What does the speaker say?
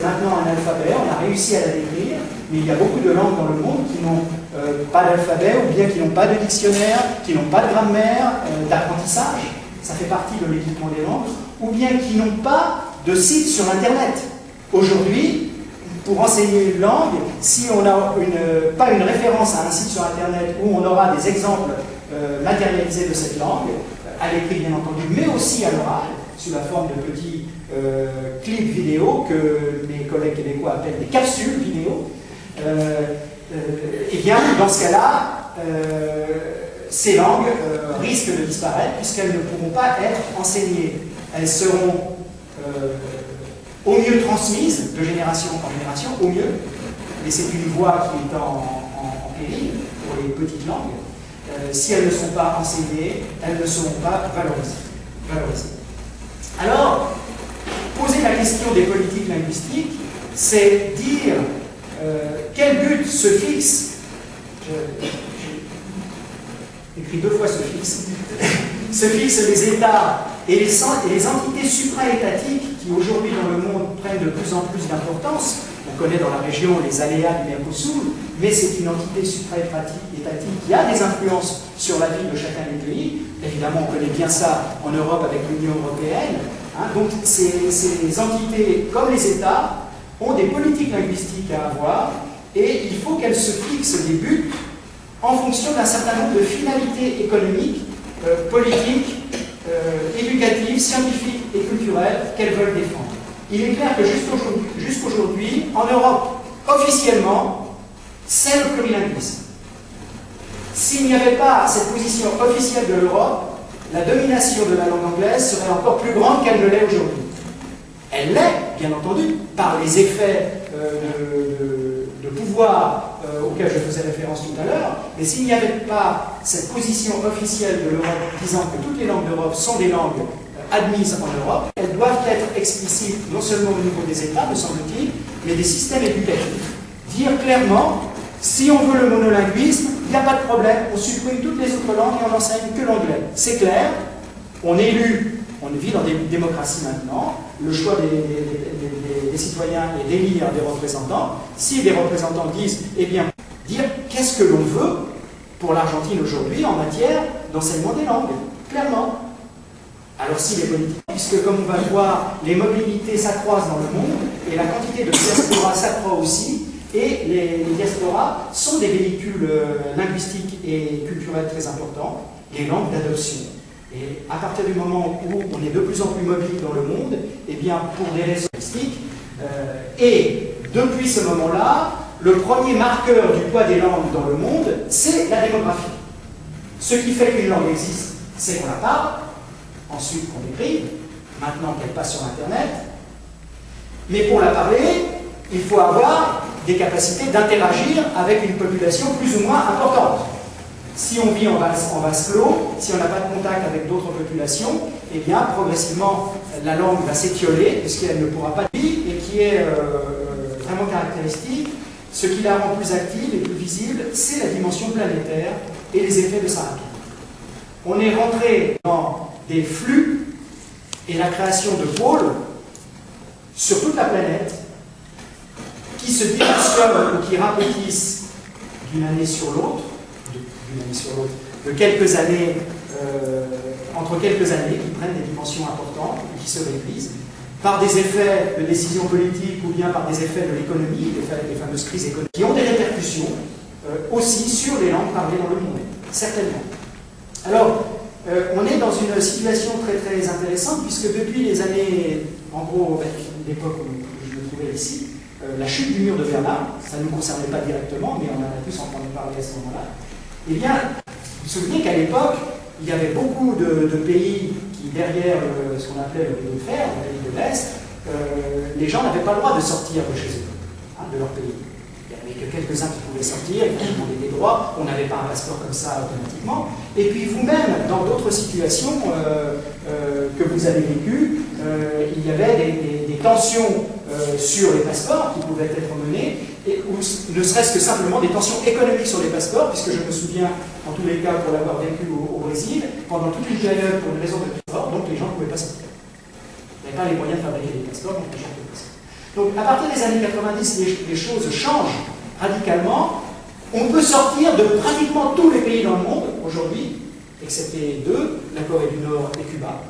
Maintenant un alphabet, on a réussi à la décrire, mais il y a beaucoup de langues dans le monde qui n'ont pas d'alphabet, ou bien qui n'ont pas de dictionnaire, qui n'ont pas de grammaire, d'apprentissage, ça fait partie de l'équipement des langues, ou bien qui n'ont pas de site sur Internet. Aujourd'hui, pour enseigner une langue, si on n'a pas une référence à un site sur Internet où on aura des exemples matérialisés de cette langue, à l'écrit bien entendu, mais aussi à l'oral, sous la forme de petits clips vidéo que mes collègues québécois appellent des capsules vidéo, et bien dans ce cas-là, ces langues risquent de disparaître puisqu'elles ne pourront pas être enseignées. Elles seront au mieux transmises de génération en génération, au mieux, mais c'est une voie qui est en péril pour les petites langues. Si elles ne sont pas enseignées, elles ne seront pas valorisées. Alors, poser la question des politiques linguistiques, c'est dire quel but se fixe, j'ai écrit 2 fois se fixe, se fixent les États et les entités supra-étatiques qui aujourd'hui dans le monde prennent de plus en plus d'importance. On connaît dans la région les aléas du Mercosur, mais c'est une entité supra-étatique qui a des influences sur la vie de chacun des pays. Évidemment, on connaît bien ça en Europe avec l'Union européenne. Donc ces entités, comme les États, ont des politiques linguistiques à avoir et il faut qu'elles se fixent des buts en fonction d'un certain nombre de finalités économiques, politiques, éducatives, scientifiques et culturelles qu'elles veulent défendre. Il est clair que jusqu'aujourd'hui, en Europe, officiellement, c'est le plurilinguisme. S'il n'y avait pas cette position officielle de l'Europe, la domination de la langue anglaise serait encore plus grande qu'elle ne l'est aujourd'hui. Elle l'est, bien entendu, par les effets de pouvoir auxquels je faisais référence tout à l'heure, mais s'il n'y avait pas cette position officielle de l'Europe disant que toutes les langues d'Europe sont des langues admises en Europe, elles doivent être explicites non seulement au niveau des États, me semble-t-il, mais des systèmes éducatifs. Dire clairement, si on veut le monolinguisme, il n'y a pas de problème, on supprime toutes les autres langues et on n'enseigne que l'anglais. C'est clair, on vit dans des démocraties maintenant, le choix des citoyens est d'élire des représentants. Si les représentants disent, eh bien, dire qu'est-ce que l'on veut pour l'Argentine aujourd'hui en matière d'enseignement des langues, clairement. Alors si les politiques, puisque comme on va le voir, les mobilités s'accroissent dans le monde et la quantité de diaspora s'accroît aussi, et les diasporas sont des véhicules linguistiques et culturels très importants, les langues d'adoption. Et à partir du moment où on est de plus en plus mobile dans le monde, eh bien pour des raisons linguistiques, et depuis ce moment-là, le premier marqueur du poids des langues dans le monde, c'est la démographie. Ce qui fait qu'une langue existe, c'est qu'on la parle, ensuite qu'on l'écrive, maintenant qu'elle passe sur Internet. Mais pour la parler, il faut avoir des capacités d'interagir avec une population plus ou moins importante. Si on vit en vase clos, si on n'a pas de contact avec d'autres populations, eh bien, progressivement, la langue va s'étioler, puisqu'elle ne pourra pas vivre, et qui est vraiment caractéristique. Ce qui la rend plus active et plus visible, c'est la dimension planétaire et les effets de sa rapide. On est rentré dans des flux et la création de pôles sur toute la planète qui se distillent ou qui rapetissent d'une année sur l'autre, de quelques années, entre quelques années, qui prennent des dimensions importantes et qui se réduisent par des effets de décision politique ou bien par des effets de l'économie, les fameuses crises économiques, qui ont des répercussions aussi sur les langues parlées dans le monde, certainement. Alors, on est dans une situation très très intéressante puisque depuis les années, en gros, l'époque où je me trouvais ici, la chute du mur de Berlin, ça ne nous concernait pas directement, mais on en a tous entendu parler à ce moment-là. Eh bien, vous vous souvenez qu'à l'époque, il y avait beaucoup de pays qui, derrière ce qu'on appelait le rideau de fer, le pays de l'Est, les gens n'avaient pas le droit de sortir de chez eux, de leur pays. Il n'y avait que quelques-uns qui pouvaient sortir, qui demandaient des droits, on n'avait pas un passeport comme ça automatiquement. Et puis vous-même, dans d'autres situations que vous avez vécues, il y avait des tensions sur les passeports qui pouvaient être menées, ou ne serait-ce que simplement des tensions économiques sur les passeports, puisque je me souviens, en tous les cas, pour l'avoir vécu au Brésil, pendant toute une période, pour une raison de passeport, donc les gens ne pouvaient pas sortir. Il n'y avait pas les moyens de fabriquer des passeports, donc les gens ne pouvaient pas sortir. Donc à partir des années 90, les choses changent radicalement. On peut sortir de pratiquement tous les pays dans le monde aujourd'hui, excepté deux, la Corée du Nord et Cuba.